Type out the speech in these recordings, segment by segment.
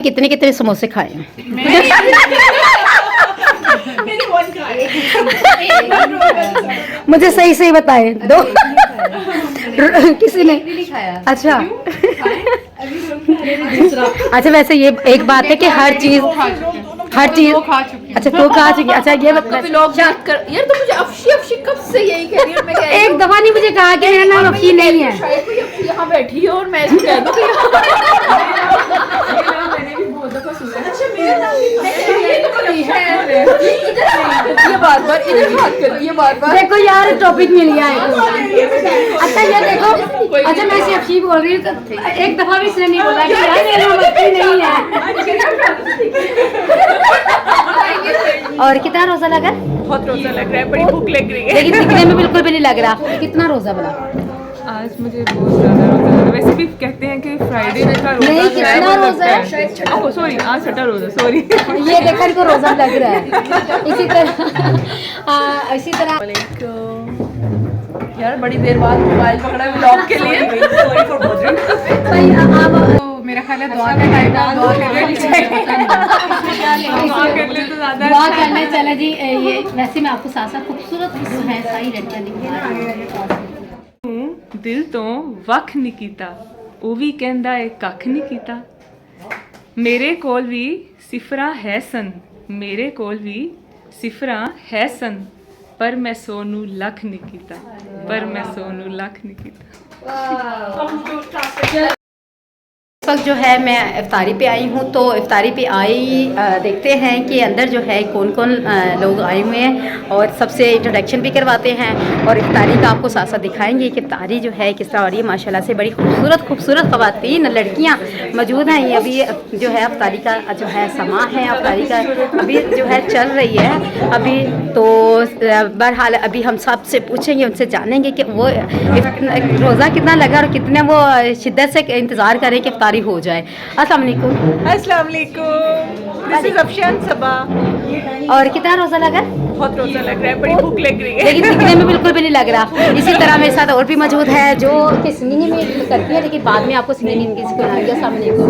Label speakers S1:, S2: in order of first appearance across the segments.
S1: कितने कितने समोसे खाए हैं? मुझे सही सही बताए दो। किसी ने अच्छा अच्छा वैसे ये एक बात है कि हर चीज अच्छा तो खा चुकी। अच्छा ये
S2: यार तो मुझे अफशी कब से यही कह रही हूँ।
S1: एक दफा नहीं मुझे कहा कि मेरा नाम अफशी नहीं है।
S2: शायद कोई अफशी यहाँ बैठी है और मैं इसको कह दूँ ये बार बार इधर बात कर रही है बार बार।
S1: देखो यार टॉपिक मिल गया है। अच्छा ये देखो अच्छा मैं से अफशी बोल रही हूँ। एक दफा भी इसने नहीं बोला कि यार मेरा नाम अफशी नहीं है। और कितना रोजा लगा?
S2: बहुत रोजा लग रहा है, बड़ी भूख लग रही है।
S1: लेकिन दिखने में बिल्कुल भी नहीं लग रहा। कितना रोजा बना?
S3: आज मुझे बहुत ज़्यादा रोजा लग रहा है। वैसे भी कहते हैं कि फ्राइडे का रोजा
S1: नहीं, कितना रोजा है?
S3: ओह सॉरी, आज छठा रोजा, सॉरी।
S1: ये देखा इनको रोजा लग रहा है। इसी तरह
S2: यार बड़ी देर बाद मोबाइल पकड़ा है व्लॉग के लिए।
S1: भाई अब
S3: तो मेरा ख्याल है दुआ का टाइम है, दुआ कर ले तो ज़्यादा
S1: दुआ करने चले जी। ये वैसे मैं आपको साथ साथ खूबसूरत जो है सारी लड़कियां दिखी
S3: दिल तो वख नहीं कीता, ਉਹ ਵੀ ਕਹਿੰਦਾ ਏ ਕੱਖ ਨਹੀਂ ਕੀਤਾ। ਮੇਰੇ ਕੋਲ ਵੀ ਸਿਫਰਾਂ ਹੈ ਸਨ, ਮੇਰੇ ਕੋਲ ਵੀ ਸਿਫਰਾਂ ਹੈ ਸਨ, ਪਰ ਮੈਂ ਸੋਨੂੰ ਲੱਖ ਨਹੀਂ ਕੀਤਾ, ਪਰ ਮੈਂ ਸੋਨੂੰ ਲੱਖ ਨਹੀਂ ਕੀਤਾ।
S1: इस वक्त जो है मैं इफ्तारी पे आई हूँ। तो इफ्तारी पे आई देखते हैं कि अंदर जो है कौन कौन लोग आए हुए हैं और सबसे इंट्रोडक्शन भी करवाते हैं और इफ्तारी का आपको साथ साथ दिखाएंगे कि इफ्तारी जो है किस तरह हो रही है। माशाल्लाह से बड़ी खूबसूरत ख़वातीन लड़कियाँ मौजूद हैं। ये अभी जो है इफ्तारी का जो है समा है, इफ्तारी का अभी जो है चल रही है अभी। तो बहरहाल अभी हम सबसे पूछेंगे, उनसे जानेंगे कि वो रोज़ा कितना लगा और कितने वो शिद्दत से इंतज़ार करें कि इफ्तारी हो जाए। अस्सलाम वालेकुम।
S2: अस्सलाम वालेकुम, दिस इज अफशान सबा।
S1: और कितना रोज़ा लगा?
S2: बहुत रोजा लग रहा है, बड़ी भूख लग रही है।
S1: लेकिन दिखने में बिल्कुल भी नहीं लग रहा। इसी तरह मेरे साथ और भी मौजूद है जो कि सिंगिंग में करती है, लेकिन बाद में आपको सिंगिंग की सिखाएंगे। अस्सलाम वालेकुम।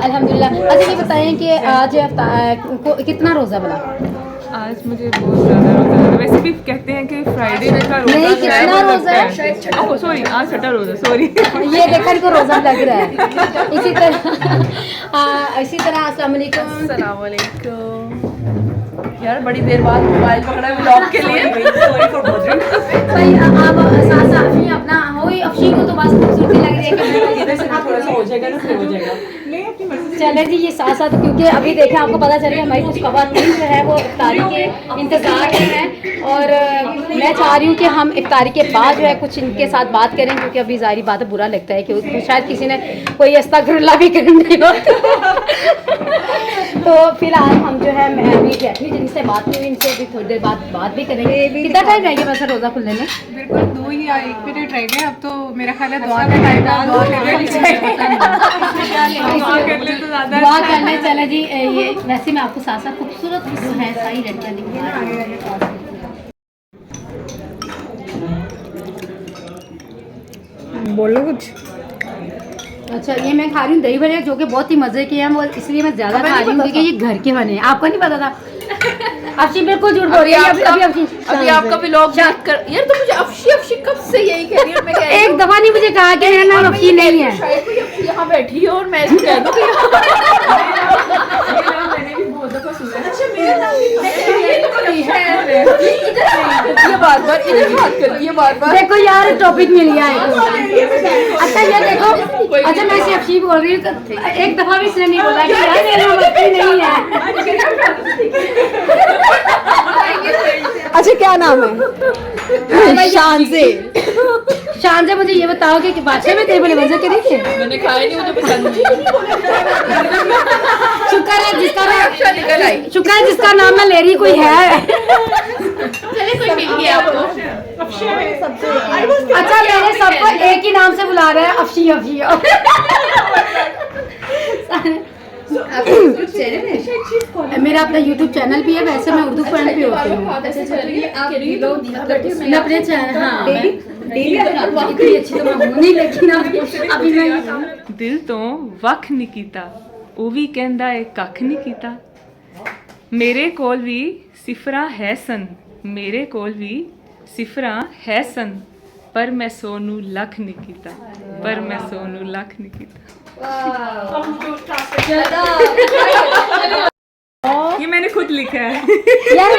S1: अल्हम्दुलिल्लाह। अच्छा ये बताएं कि आज कितना रोज़ा बना?
S3: आज मुझे बहुत ज़्यादा रोजा लग रहा है। वैसे भी कहते हैं कि फ्राइडे का रोजा
S1: नहीं, कितना रोजा है?
S3: ओह सॉरी, आज छठा रोजा, सॉरी।
S1: ये देखा इनको रोज़ा लग रहा है। इसी तरह अस्सलाम वालेकुम।
S2: अस्सलाम वालेकुम। यार बड़ी देर बाद मोबाइल पकड़ा है व्लॉग के लिए।
S1: भाई आप साथ साथ अफशी अपना हो ही अफशी को तो बस खूबसूरती लग रही है कि
S2: थोड़ा सा हो जाएगा ना, फिर हो जाएगा।
S1: चले जी ये साथ साथ, क्योंकि अभी देखें आपको पता चल गया हमारी कुछ ख़वातीन जो है वो इफ्तारी के इंतज़ार में है और मैं चाह रही हूँ कि हम इफ्तारी के बाद जो है कुछ इनके साथ बात करें, क्योंकि अभी ज़ाहिर बात है बुरा लगता है कि शायद किसी ने कोई अस्तगफिरुल्लाह भी करनी हो। तो फिलहाल हम जो है मैं अभी बैठी जिनसे बात हुई इनसे अभी थोड़ी देर बाद बात भी करेंगे। कितना टाइम रहेगा वैसे रोज़ा खुलने में?
S3: बिल्कुल 2 या 1 मिनट रह गए। अब तो मेरा ख्याल है दुआ का टाइम है, दुआ कर ले तो ज़्यादा
S1: दुआ करने चले जी। ये वैसे मैं आपको साथ साथ खूबसूरत जो है सारी लड़कियां दिखी
S2: बोलो कुछ।
S1: अच्छा ये मैं खा रही हूँ दही बड़े जो कि बहुत ही मज़े के हैं, वो इसलिए मैं ज़्यादा खा रही हूँ क्योंकि ये घर के बने हैं। आपको नहीं पता था? अफशी बिल्कुल झूठ बोल रही है।
S2: अभी आपका व्लॉग देख कर यार तो मुझे अफशी कब से यही कह रही हूँ। मैं
S1: एक दफा नहीं मुझे कहा कि मेरा नाम अफशी नहीं है।
S2: शायद कोई अफशी यहाँ बैठी है और मैं इसको कह दूँ ये बार बार इधर बात कर रही है बार बार।
S1: देखो यार टॉपिक मिल गया है। अच्छा ये देखो अच्छा मैं से अफशी बोल रही हूँ। एक दफा भी इसने नहीं बोला कि यार मेरा नाम अफशी नहीं है।
S2: अच्छा क्या नाम है? शान से
S1: मुझे ये बताओ कि बादशाह में तेरे बड़े मजे के नहीं थे?
S2: मैंने खाया नहीं, मुझे पसंद नहीं।
S1: शुक्र है जिसका नाम मैं ले रही कोई है।
S2: चलिए कोई मिल गया आपको।
S1: अच्छा मेरे सबको एक ही नाम से बुला रहे हैं अफशी अफशी। मेरा अपना YouTube चैनल भी है। वैसे मैं उर्दू फैन पे होती हूँ। मैं अपने चैनल हाँ इतनी अच्छी तो मैं हूँ नहीं, लेकिन अभी मैं
S3: ਦਿਲ ਤੋਂ ਵੱਖ ਨਹੀਂ ਕੀਤਾ ਉਹ ਵੀ ਕਹਿੰਦਾ ਏ ਕੱਖ ਨਹੀਂ ਕੀਤਾ ਮੇਰੇ ਕੋਲ ਵੀ ਸਿਫਰਾਂ ਹੈ ਸਨ ਮੇਰੇ ਕੋਲ ਵੀ ਸਿਫਰਾਂ ਹੈ ਸਨ ਪਰ ਮੈਂ 100 ਨੂੰ ਲੱਖ ਨਹੀਂ ਕੀਤਾ ਪਰ ਮੈਂ 100 ਨੂੰ ਲੱਖ ਨਹੀਂ ਕੀਤਾ ये मैंने खुद लिखा है
S1: यार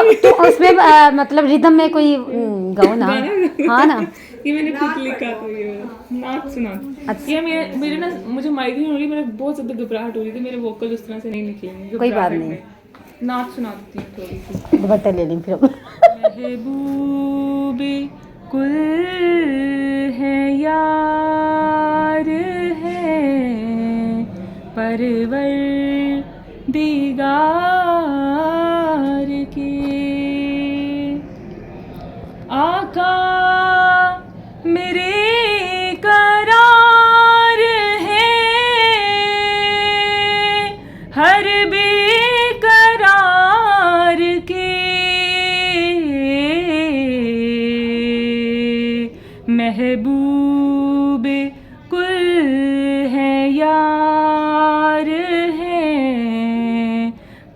S1: वो तो उसमें मतलब रिदम में कोई गाओ ना हाँ ना
S3: ये मैंने खुद लिखा तो ये नाच सुना
S1: अच्छा।
S3: ये मेरे ना मुझे माइग्रेन हो रही है मेरे बहुत ज़्यादा घबराहट हो रही थी मेरे वोकल उस तरह से नहीं निकलेंगे
S1: कोई बात
S3: घबराहट
S1: नहीं।
S3: में। नाच सुना देती हूँ थोड़ी सी
S1: दुपट्टा ले लें फिर
S3: महबूबे कुल है यार है परवर दिगार के आका मेरे करार है हर बेकरार के महबूबे कुल है यार है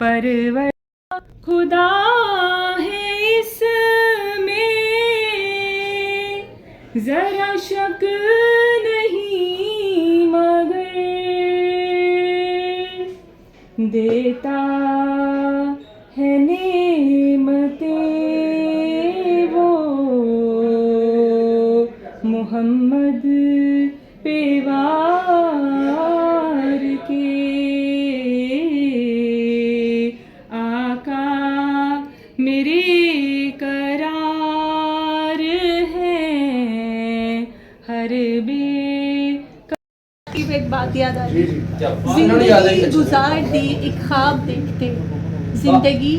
S3: परवर खुदा है इसमें जरा शक नहीं मगर देता है नेमतें वो मोहम्मद पेवार के आका मेरे करार है हर बे
S4: की एक बात याद आ रही जिंदगी गुजार दी एक ख्वाब देखते जिंदगी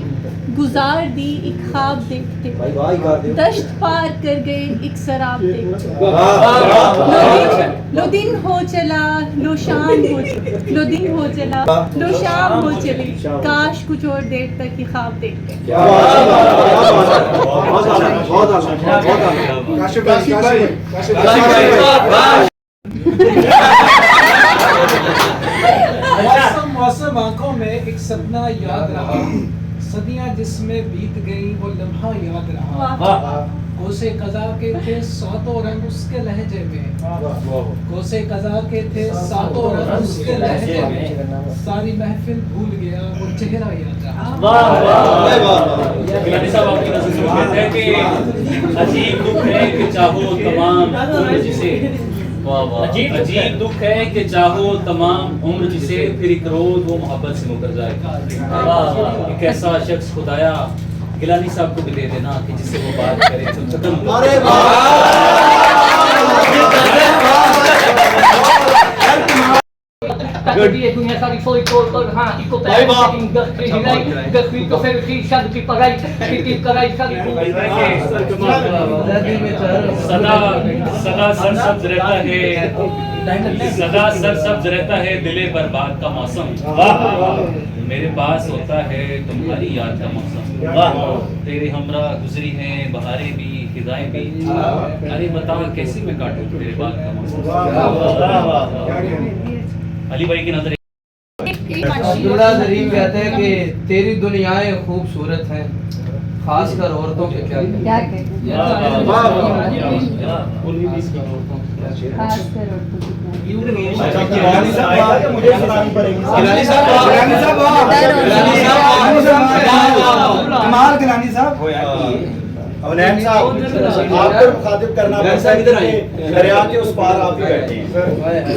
S4: गुजार दी एक ख्वाब देखते दश्त पार कर गए एक सराब देखते लो दिन हो चला लो शाम हो लो दिन हो चला लो शाम हो चली काश कुछ और देर तक ये ख्वाब देखते
S5: मौसम आंखों में एक सपना याद रहा सदियां जिसमें बीत गई वो लम्हा याद रहा कोसे कज़ा के थे सातों रंग उसके लहजे में कोसे कज़ा के थे सातों रंग उसके लहजे में सारी महफिल भूल गया वो चेहरा याद रहा
S6: गिलानी साहब आपकी नज़र से कहते हैं कि अजीब दुख है कि चाहो तमाम उम्र जिसे अजीब दुख है कि चाहो तमाम उम्र जिसे फिर एक रोज वो मोहब्बत से मुकर जाए एक ऐसा शख्स खुदाया गिलानी साहब को भी दे देना कि जिससे वो बात करे तो खत्म
S7: Dia dunia sari foi todo ha ikut enggak kehilai enggak itu versi sad की पढ़ाई की कराई सारी
S6: सदा सदा सरसब्ज रहता है सदा सरसब्ज रहता है दिले बर्बाद का मौसम मेरे पास होता है तुम्हारी याद का मौसम तेरे हमरा गुजरी है बहारें भी खिजाएं भी अरे बता कैसी मैं काटूं तेरे बात का मौसम अली भाई की नजर
S8: अब्दुल्ला जरीफ कहते हैं कि तेरी दुनियाएं खूबसूरत हैं खासकर औरतों के क्या
S5: कमाल गिलानी साहब अवनैन साहब आपको मुखातिब करना पड़ता है दरिया के उस पार आप ही बैठे हैं